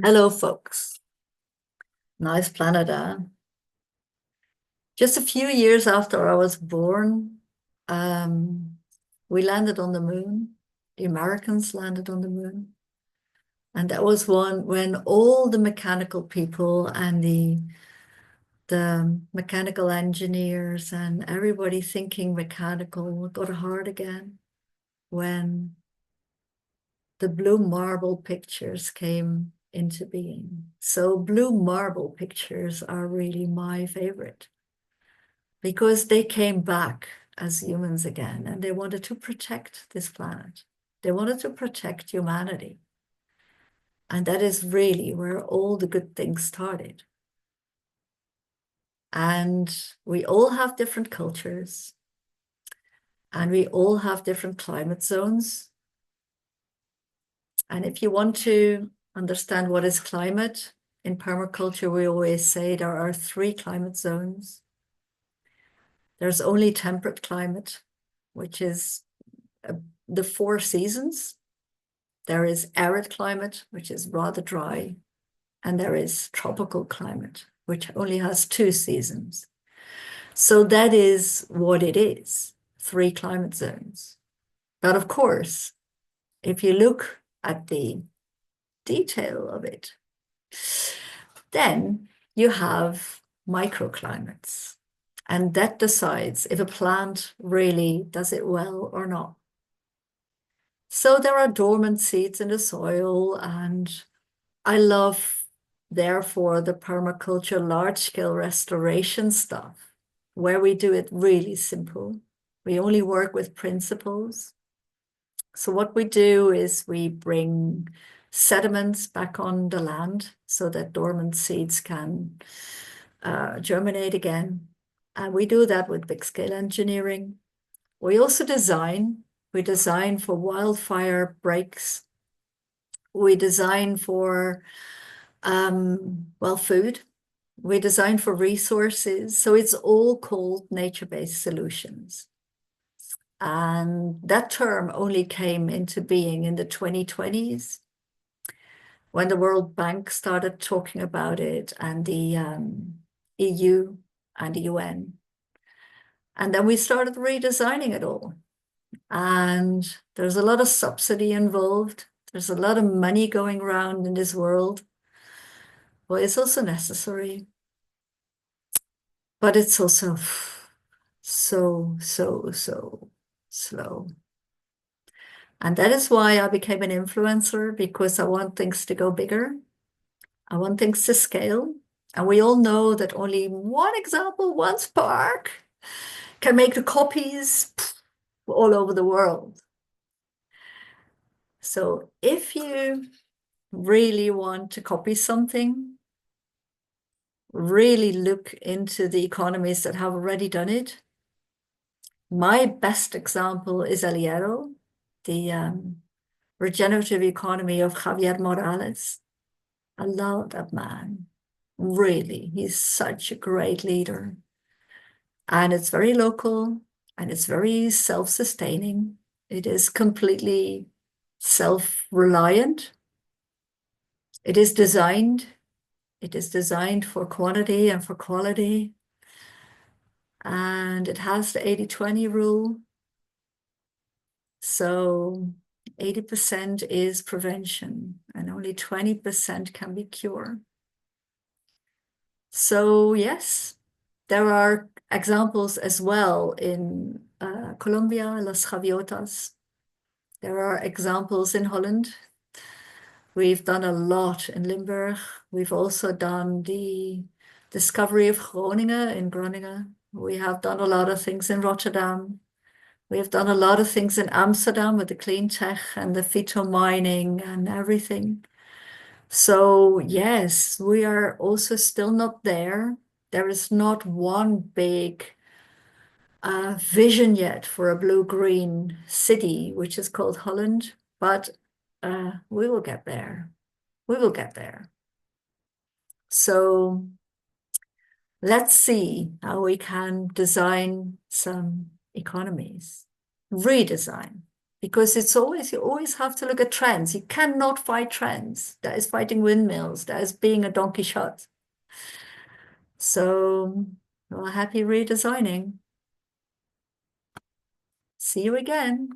Hello, folks. Nice planet, huh? Just a few years after I was born, we landed on the moon. The Americans landed on the moon. And that was one when all the mechanical people and the mechanical engineers and everybody thinking mechanical got hard again when the blue marble pictures came into being. So blue marble pictures are really my favorite because they came back as humans again and they wanted to protect this planet. They wanted to protect humanity. And that is really where all the good things started. And we all have different cultures and we all have different climate zones. And if you want to understand what is climate, in permaculture, we always say there are 3 climate zones. There's only temperate climate, which is the 4 seasons. There is arid climate, which is rather dry. And there is tropical climate, which only has 2 seasons. So that is what it is, 3 climate zones. But of course, if you look at the detail of it, then you have microclimates. And that decides if a plant really does it well or not. So there are dormant seeds in the soil, and I love, therefore, the permaculture large-scale restoration stuff, where we do it really simple. We only work with principles. So what we do is we bring sediments back on the land so that dormant seeds can germinate again. And we do that with big scale engineering. We also design. We design for wildfire breaks. We design for, food. We design for resources. So it's all called nature-based solutions. And that term only came into being in the 2020s when the World Bank started talking about it, and the EU and the UN. And then we started redesigning it all. And there's a lot of subsidy involved. There's a lot of money going around in this world. Well, it's also necessary. But it's also so slow. And that is why I became an influencer, because I want things to go bigger. I want things to scale. And we all know that only one example, one spark, can make the copies all over the world. So if you really want to copy something, really look into the economies that have already done it. My best example is Aliero, the regenerative economy of Javier Morales. I love that man. Really, he's such a great leader. And it's very local and it's very self-sustaining. It is completely self-reliant. It is designed for quantity and for quality. And it has the 80-20 rule. So 80% is prevention and only 20% can be cure. So yes, there are examples as well in Colombia, Las Javiotas. There are examples in Holland. We've done a lot in Limburg. We've also done the discovery of Groningen in Groningen. We have done a lot of things in Rotterdam. We have done a lot of things in Amsterdam with the clean tech and the phyto mining and everything. So yes, we are also still not there. There is not one big vision yet for a blue-green city, which is called Holland, but we will get there. We will get there. So let's see how we can design some economies, redesign, because you always have to look at trends. You cannot fight trends. That is fighting windmills. That is being a Don Quixote. So, well, happy redesigning. See you again.